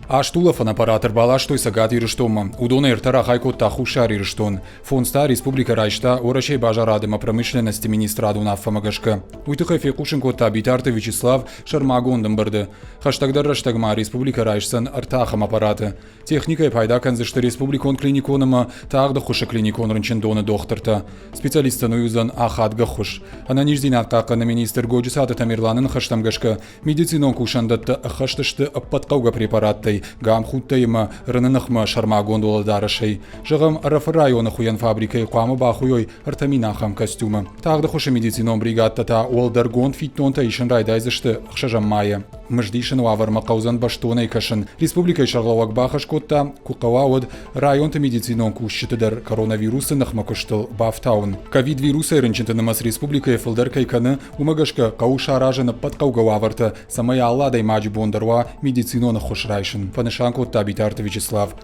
Аштулафан аппаратор балаштой сагат ирштома. Удона иртара хайкотта хушар ирштон. Фонста Республика Райшта орашей бажарадыма промышленности министра Адунафа Магашка. Уйтыхай фекушенкотта Битарта Вячеслав Шармагондым барды. Хаштагдар раштагма Республика Райшсан артахам аппараты. Техникой пайдакан зашты республикон клиниконыма тагда хуша клиникон рынчендоны дохтырта. Специалистан уюзан ахадга хуш. Ана ниждинатқақаны министр Годжисады Тамирланын хаштамгашка медицинон кушандатты хаштышты аппатқауга препаратты. Гам хуттайма рынынықма Шармагон доладарышай. Жығым раф районы хуян фабрикай қуамы бахуйой артаминахам костюмы. Тағды хуша медицинон бригадтата олдаргон фиттонта ишын райдайзышты ақшажаммайы. Мждишын уаварма қаузан баштонай кашын. Республикай шарлауак бахаш котта куқавауд районта медицинон кушшытыдар коронавирусы нахма куштыл бафтаун. Ковид вирусы рынчынтынымас республикай фылдар кайканы умагашка қауша ражаны падқаугававарта самая алладай маджи бондарва медицинона хушрайшын. Панышан котта Битарта Вячеслав.